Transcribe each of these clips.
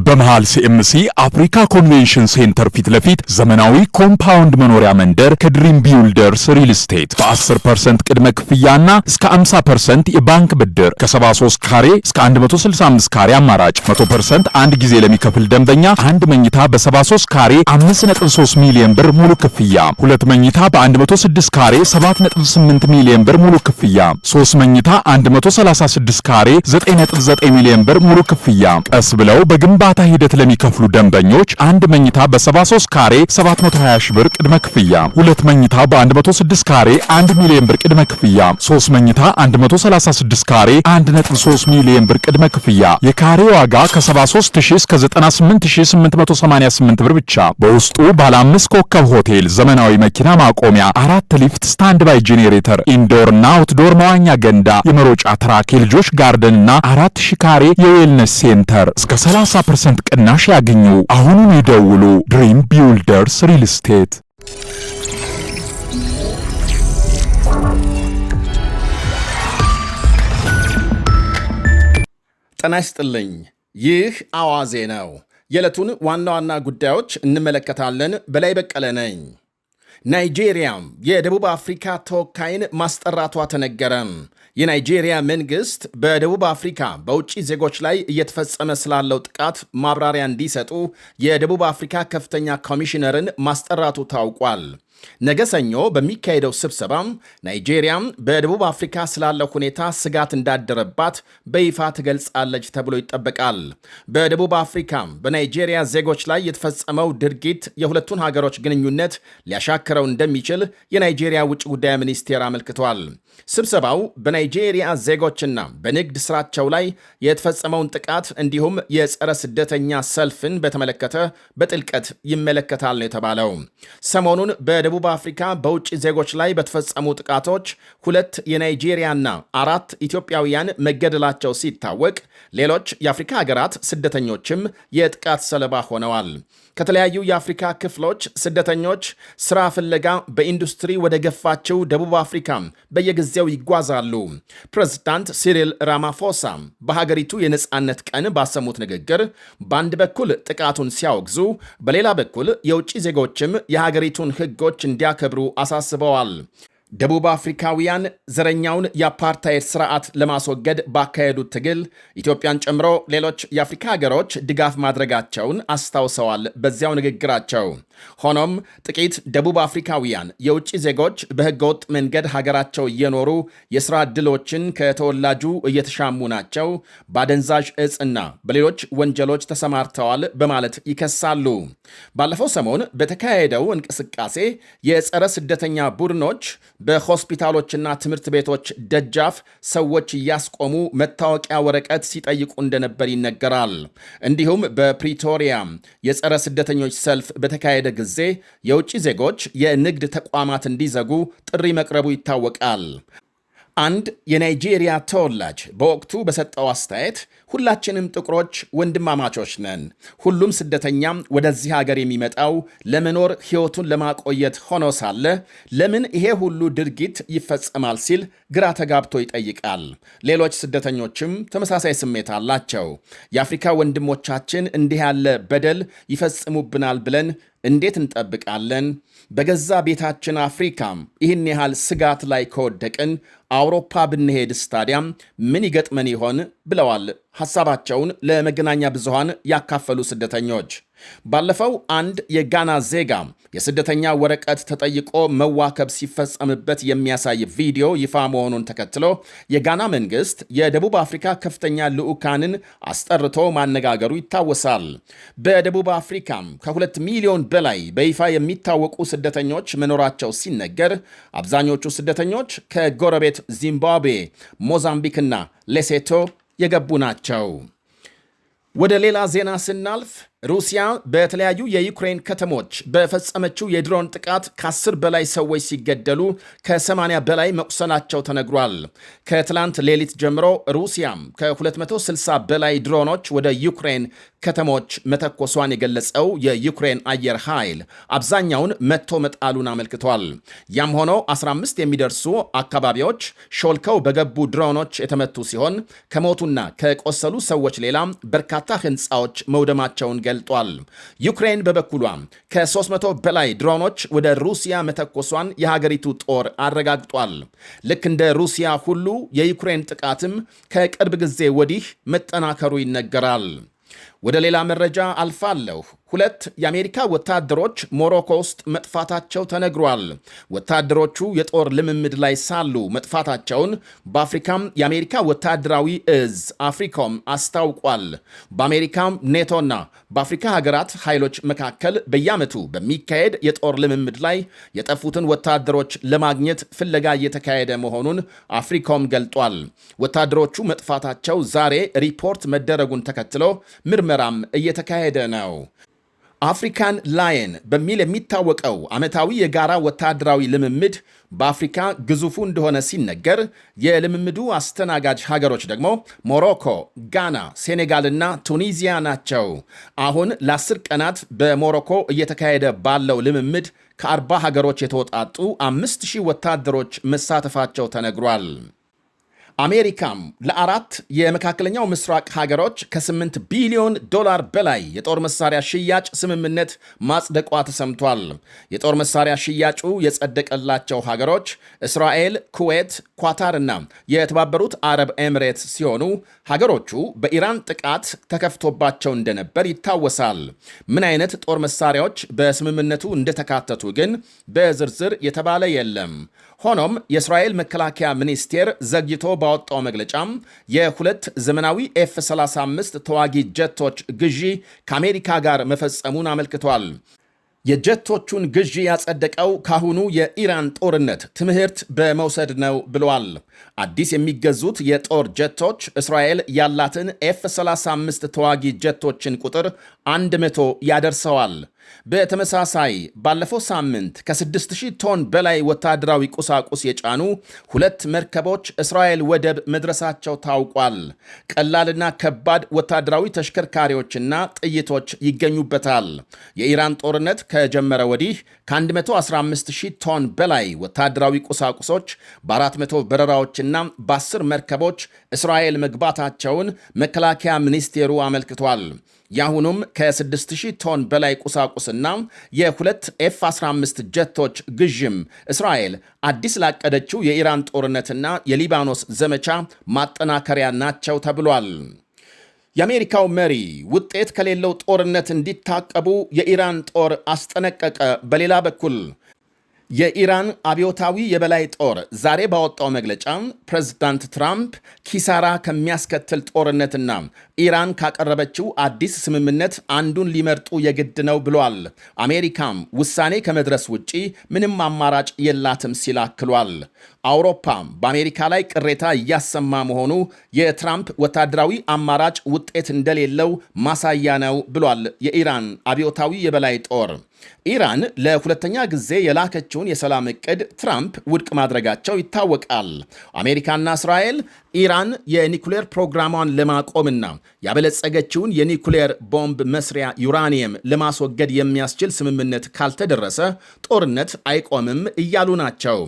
በመሃል ሲኤምሲ አፍሪካ ኮንቬንሽን ሴንተር ፊት ለፊት ዘመናዊ ኮምፓውንድ መኖሪያ መንደር ከድሪም ቢልደርስ ሪል ስቴት በ10% ቅድመ ክፍያና እስከ 50% የባንክ ብድር ከ73 ካሬ እስከ 165 ካሬ አማራጭ 100% አንድ ጊዜ ለሚከፍል ደንበኛ አንድ መኝታ በ73 ካሬ 5.3 ሚሊዮን ብር ሙሉ ክፍያ፣ ሁለት መኝታ በ106 ካሬ 7.8 ሚሊዮን ብር ሙሉ ክፍያ፣ 3 መኝታ 136 ካሬ 9.9 ሚሊዮን ብር ሙሉ ክፍያ። ቀስ ብለው በግንባታ ሂደት ለሚከፍሉ ደንበኞች አንድ መኝታ በ73 ካሬ 720 ሺህ ብር ቅድመ ክፍያ፣ ሁለት መኝታ በ106 ካሬ 1 ሚሊዮን ብር ቅድመ ክፍያ፣ 3 መኝታ 136 ካሬ 1.3 ሚሊዮን ብር ቅድመ ክፍያ። የካሬ ዋጋ ከ73000 እስከ 98888 ብር ብቻ። በውስጡ ባለ 5 ኮከብ ሆቴል፣ ዘመናዊ መኪና ማቆሚያ፣ 4 ሊፍት፣ ስታንድ ባይ ጄኔሬተር፣ ኢንዶር እና አውትዶር መዋኛ ገንዳ፣ የመሮጫ ትራክ፣ የልጆች ጋርደን እና 4000 ካሬ የዌልነስ ሴንተር እስከ 30% ቅናሽ ያገኙ። አሁኑን ይደውሉ። ድሪም ቢልደርስ ሪል ስቴት። ጤና ይስጥልኝ። ይህ አዋዜ ነው። የዕለቱን ዋና ዋና ጉዳዮች እንመለከታለን። በላይ በቀለ ነኝ። ናይጄሪያም የደቡብ አፍሪካ ተወካይን ማስጠራቷ ተነገረ። የናይጄሪያ መንግስት በደቡብ አፍሪካ በውጭ ዜጎች ላይ እየተፈጸመ ስላለው ጥቃት ማብራሪያ እንዲሰጡ የደቡብ አፍሪካ ከፍተኛ ኮሚሽነርን ማስጠራቱ ታውቋል። ነገ ሰኞ በሚካሄደው ስብሰባም ናይጄሪያም በደቡብ አፍሪካ ስላለው ሁኔታ ስጋት እንዳደረባት በይፋ ትገልጻለች ተብሎ ይጠበቃል። በደቡብ አፍሪካም በናይጄሪያ ዜጎች ላይ የተፈጸመው ድርጊት የሁለቱን ሀገሮች ግንኙነት ሊያሻክረው እንደሚችል የናይጄሪያ ውጭ ጉዳይ ሚኒስቴር አመልክቷል። ስብሰባው በናይጄሪያ ዜጎችና በንግድ ስራቸው ላይ የተፈጸመውን ጥቃት እንዲሁም የጸረ ስደተኛ ሰልፍን በተመለከተ በጥልቀት ይመለከታል ነው የተባለው። ሰሞኑን በደቡብ አፍሪካ በውጭ ዜጎች ላይ በተፈጸሙ ጥቃቶች 2 የናይጄሪያና 4 ኢትዮጵያውያን መገደላቸው ሲታወቅ ሌሎች የአፍሪካ ሀገራት ስደተኞችም የጥቃት ሰለባ ሆነዋል። ከተለያዩ የአፍሪካ ክፍሎች ስደተኞች ስራ ፍለጋ በኢንዱስትሪ ወደ ገፋችው ደቡብ አፍሪካ በየጊዜው ይጓዛሉ። ፕሬዝዳንት ሲሪል ራማፎሳ በሀገሪቱ የነጻነት ቀን ባሰሙት ንግግር በአንድ በኩል ጥቃቱን ሲያወግዙ፣ በሌላ በኩል የውጭ ዜጎችም የሀገሪቱን ሕጎች እንዲያከብሩ አሳስበዋል። ደቡብ አፍሪካውያን ዘረኛውን የአፓርታይድ ስርዓት ለማስወገድ ባካሄዱት ትግል ኢትዮጵያን ጨምሮ ሌሎች የአፍሪካ ሀገሮች ድጋፍ ማድረጋቸውን አስታውሰዋል በዚያው ንግግራቸው። ሆኖም ጥቂት ደቡብ አፍሪካውያን የውጭ ዜጎች በህገወጥ መንገድ ሀገራቸው እየኖሩ የሥራ ዕድሎችን ከተወላጁ እየተሻሙ ናቸው፣ በአደንዛዥ ዕፅና በሌሎች ወንጀሎች ተሰማርተዋል በማለት ይከሳሉ። ባለፈው ሰሞን በተካሄደው እንቅስቃሴ የጸረ ስደተኛ ቡድኖች በሆስፒታሎችና ትምህርት ቤቶች ደጃፍ ሰዎች እያስቆሙ መታወቂያ ወረቀት ሲጠይቁ እንደነበር ይነገራል። እንዲሁም በፕሪቶሪያ የጸረ ስደተኞች ሰልፍ በተካሄደ ጊዜ የውጭ ዜጎች የንግድ ተቋማት እንዲዘጉ ጥሪ መቅረቡ ይታወቃል። አንድ የናይጄሪያ ተወላጅ በወቅቱ በሰጠው አስተያየት ሁላችንም ጥቁሮች ወንድማማቾች ነን፣ ሁሉም ስደተኛም ወደዚህ ሀገር የሚመጣው ለመኖር ሕይወቱን ለማቆየት ሆኖ ሳለ ለምን ይሄ ሁሉ ድርጊት ይፈጸማል ሲል ግራ ተጋብቶ ይጠይቃል። ሌሎች ስደተኞችም ተመሳሳይ ስሜት አላቸው። የአፍሪካ ወንድሞቻችን እንዲህ ያለ በደል ይፈጽሙብናል ብለን እንዴት እንጠብቃለን? በገዛ ቤታችን አፍሪካም ይህን ያህል ስጋት ላይ ከወደቅን አውሮፓ ብንሄድ ስታዲያም ምን ይገጥመን ይሆን ብለዋል ሐሳባቸውን ለመገናኛ ብዙሃን ያካፈሉ ስደተኞች። ባለፈው አንድ የጋና ዜጋ የስደተኛ ወረቀት ተጠይቆ መዋከብ ሲፈጸምበት የሚያሳይ ቪዲዮ ይፋ መሆኑን ተከትሎ የጋና መንግስት የደቡብ አፍሪካ ከፍተኛ ልዑካንን አስጠርቶ ማነጋገሩ ይታወሳል። በደቡብ አፍሪካም ከ2 ሚሊዮን በላይ በይፋ የሚታወቁ ስደተኞች መኖራቸው ሲነገር አብዛኞቹ ስደተኞች ከጎረቤት ዚምባብዌ፣ ሞዛምቢክና ሌሴቶ የገቡ ናቸው። ወደ ሌላ ዜና ስናልፍ ሩሲያ በተለያዩ የዩክሬን ከተሞች በፈጸመችው የድሮን ጥቃት ከ10 በላይ ሰዎች ሲገደሉ ከ80 በላይ መቁሰላቸው ተነግሯል። ከትላንት ሌሊት ጀምሮ ሩሲያም ከ260 በላይ ድሮኖች ወደ ዩክሬን ከተሞች መተኮሷን የገለጸው የዩክሬን አየር ኃይል አብዛኛውን መቶ መጣሉን አመልክቷል። ያም ሆኖ 15 የሚደርሱ አካባቢዎች ሾልከው በገቡ ድሮኖች የተመቱ ሲሆን ከሞቱና ከቆሰሉ ሰዎች ሌላ በርካታ ሕንፃዎች መውደማቸውን ገልጧል። ዩክሬን በበኩሏ ከ300 በላይ ድሮኖች ወደ ሩሲያ መተኮሷን የሀገሪቱ ጦር አረጋግጧል። ልክ እንደ ሩሲያ ሁሉ የዩክሬን ጥቃትም ከቅርብ ጊዜ ወዲህ መጠናከሩ ይነገራል። ወደ ሌላ መረጃ አልፋለሁ። 2 የአሜሪካ ወታደሮች ሞሮኮ ውስጥ መጥፋታቸው ተነግሯል። ወታደሮቹ የጦር ልምምድ ላይ ሳሉ መጥፋታቸውን በአፍሪካም የአሜሪካ ወታደራዊ እዝ አፍሪኮም አስታውቋል። በአሜሪካም ኔቶና በአፍሪካ ሀገራት ኃይሎች መካከል በየዓመቱ በሚካሄድ የጦር ልምምድ ላይ የጠፉትን ወታደሮች ለማግኘት ፍለጋ እየተካሄደ መሆኑን አፍሪኮም ገልጧል። ወታደሮቹ መጥፋታቸው ዛሬ ሪፖርት መደረጉን ተከትሎ ምርመራም እየተካሄደ ነው። አፍሪካን ላየን በሚል የሚታወቀው ዓመታዊ የጋራ ወታደራዊ ልምምድ በአፍሪካ ግዙፉ እንደሆነ ሲነገር የልምምዱ አስተናጋጅ ሀገሮች ደግሞ ሞሮኮ፣ ጋና፣ ሴኔጋልና ቱኒዚያ ናቸው። አሁን ለ10 ቀናት በሞሮኮ እየተካሄደ ባለው ልምምድ ከ40 ሀገሮች የተወጣጡ 5000 ወታደሮች መሳተፋቸው ተነግሯል። አሜሪካም ለ4 የመካከለኛው ምስራቅ ሀገሮች ከ8 ቢሊዮን ዶላር በላይ የጦር መሳሪያ ሽያጭ ስምምነት ማጽደቋ ተሰምቷል። የጦር መሳሪያ ሽያጩ የጸደቀላቸው ሀገሮች እስራኤል፣ ኩዌት፣ ኳታርና የተባበሩት አረብ ኤምሬትስ ሲሆኑ ሀገሮቹ በኢራን ጥቃት ተከፍቶባቸው እንደነበር ይታወሳል። ምን አይነት ጦር መሳሪያዎች በስምምነቱ እንደተካተቱ ግን በዝርዝር የተባለ የለም። ሆኖም የእስራኤል መከላከያ ሚኒስቴር ዘግይቶ ባወጣው መግለጫም የ2 ዘመናዊ F-35 ተዋጊ ጀቶች ግዢ ከአሜሪካ ጋር መፈጸሙን አመልክቷል። የጀቶቹን ግዢ ያጸደቀው ካሁኑ የኢራን ጦርነት ትምህርት በመውሰድ ነው ብለዋል። አዲስ የሚገዙት የጦር ጀቶች እስራኤል ያላትን F-35 ተዋጊ ጀቶችን ቁጥር 100 ያደርሰዋል። በተመሳሳይ ባለፈው ሳምንት ከ6000 ቶን በላይ ወታደራዊ ቁሳቁስ የጫኑ 2 መርከቦች እስራኤል ወደብ መድረሳቸው ታውቋል። ቀላልና ከባድ ወታደራዊ ተሽከርካሪዎችና ጥይቶች ይገኙበታል። የኢራን ጦርነት ከጀመረ ወዲህ ከ115000 ቶን በላይ ወታደራዊ ቁሳቁሶች በ400 በረራዎችና በ10 መርከቦች እስራኤል መግባታቸውን መከላከያ ሚኒስቴሩ አመልክቷል። የአሁኑም ከ6000 ቶን በላይ ቁሳቁስና የ2 F-15 ጀቶች ግዥም እስራኤል አዲስ ላቀደችው የኢራን ጦርነትና የሊባኖስ ዘመቻ ማጠናከሪያ ናቸው ተብሏል። የአሜሪካው መሪ ውጤት ከሌለው ጦርነት እንዲታቀቡ የኢራን ጦር አስጠነቀቀ። በሌላ በኩል የኢራን አብዮታዊ የበላይ ጦር ዛሬ ባወጣው መግለጫ ፕሬዝዳንት ትራምፕ ኪሳራ ከሚያስከትል ጦርነትና ኢራን ካቀረበችው አዲስ ስምምነት አንዱን ሊመርጡ የግድ ነው ብሏል። አሜሪካም ውሳኔ ከመድረስ ውጪ ምንም አማራጭ የላትም ሲል አክሏል። አውሮፓም በአሜሪካ ላይ ቅሬታ እያሰማ መሆኑ የትራምፕ ወታደራዊ አማራጭ ውጤት እንደሌለው ማሳያ ነው ብሏል። የኢራን አብዮታዊ የበላይ ጦር ኢራን ለሁለተኛ ጊዜ የላከችውን የሰላም ዕቅድ ትራምፕ ውድቅ ማድረጋቸው ይታወቃል። አሜሪካና እስራኤል ኢራን የኒኩሌር ፕሮግራሟን ለማቆምና ያበለጸገችውን የኒኩሌር ቦምብ መስሪያ ዩራኒየም ለማስወገድ የሚያስችል ስምምነት ካልተደረሰ ጦርነት አይቆምም እያሉ ናቸው።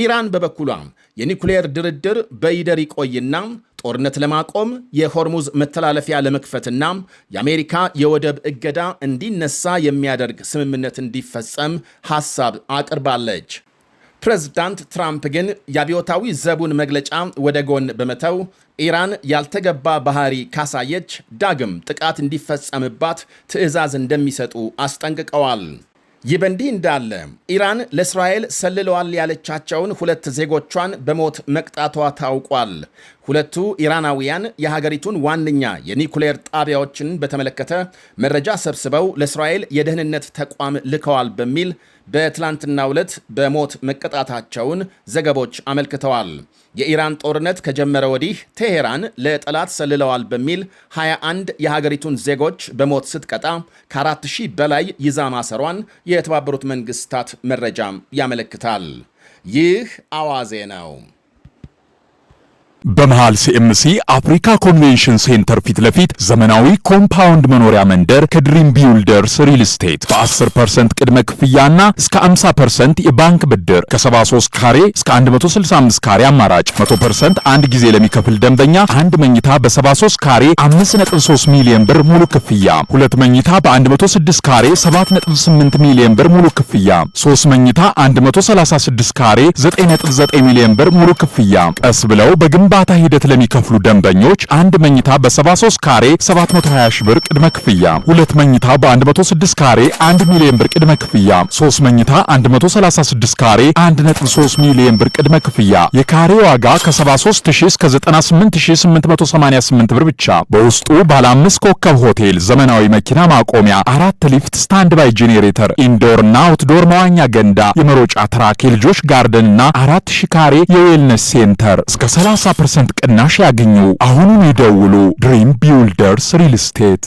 ኢራን በበኩሏ የኒኩሌር ድርድር በይደር ይቆይና ጦርነት ለማቆም የሆርሙዝ መተላለፊያ ለመክፈትና የአሜሪካ የወደብ እገዳ እንዲነሳ የሚያደርግ ስምምነት እንዲፈጸም ሐሳብ አቅርባለች። ፕሬዝዳንት ትራምፕ ግን የአብዮታዊ ዘቡን መግለጫ ወደ ጎን በመተው ኢራን ያልተገባ ባህሪ ካሳየች ዳግም ጥቃት እንዲፈጸምባት ትዕዛዝ እንደሚሰጡ አስጠንቅቀዋል። ይህ በእንዲህ እንዳለ ኢራን ለእስራኤል ሰልለዋል ያለቻቸውን 2 ዜጎቿን በሞት መቅጣቷ ታውቋል። ሁለቱ ኢራናውያን የሀገሪቱን ዋነኛ የኒኩሌር ጣቢያዎችን በተመለከተ መረጃ ሰብስበው ለእስራኤል የደህንነት ተቋም ልከዋል በሚል በትላንትናው ዕለት በሞት መቀጣታቸውን ዘገቦች አመልክተዋል። የኢራን ጦርነት ከጀመረ ወዲህ ቴሄራን ለጠላት ሰልለዋል በሚል 21 የሀገሪቱን ዜጎች በሞት ስትቀጣ ከ4000 በላይ ይዛ ማሰሯን የተባበሩት መንግስታት መረጃም ያመለክታል። ይህ አዋዜ ነው። በመሃል ሲኤምሲ አፍሪካ ኮንቬንሽን ሴንተር ፊት ለፊት ዘመናዊ ኮምፓውንድ መኖሪያ መንደር ከድሪም ቢውልደርስ ሪል ስቴት በ10% ቅድመ ክፍያና እስከ 50% የባንክ ብድር ከ73 ካሬ እስከ 165 ካሬ አማራጭ 100% አንድ ጊዜ ለሚከፍል ደንበኛ አንድ መኝታ በ73 ካሬ 5.3 ሚሊዮን ብር ሙሉ ክፍያ፣ ሁለት መኝታ በ106 ካሬ 7.8 ሚሊዮን ብር ሙሉ ክፍያ፣ 3 መኝታ 136 ካሬ 9.9 ሚሊዮን ብር ሙሉ ክፍያ። ቀስ ብለው በግንባታ ሂደት ለሚከፍሉ ደንበኞች አንድ መኝታ በ73 ካሬ 720 ሺህ ብር ቅድመ ክፍያ፣ ሁለት መኝታ በ106 ካሬ 1 ሚሊዮን ብር ቅድመ ክፍያ፣ 3 መኝታ 136 ካሬ 1.3 ሚሊዮን ብር ቅድመ ክፍያ። የካሬ ዋጋ ከ73000 እስከ 98888 ብር ብቻ። በውስጡ ባለ 5 ኮከብ ሆቴል፣ ዘመናዊ መኪና ማቆሚያ፣ 4 ሊፍት፣ ስታንድ ባይ ጄኔሬተር፣ ኢንዶር እና አውትዶር መዋኛ ገንዳ፣ የመሮጫ ትራክ፣ የልጆች ጋርደን እና 4000 ካሬ የዌልነስ ሴንተር እስከ 30% ቅናሽ ያገኙ። አሁኑን ይደውሉ። ድሪም ቢውልደርስ ሪል ስቴት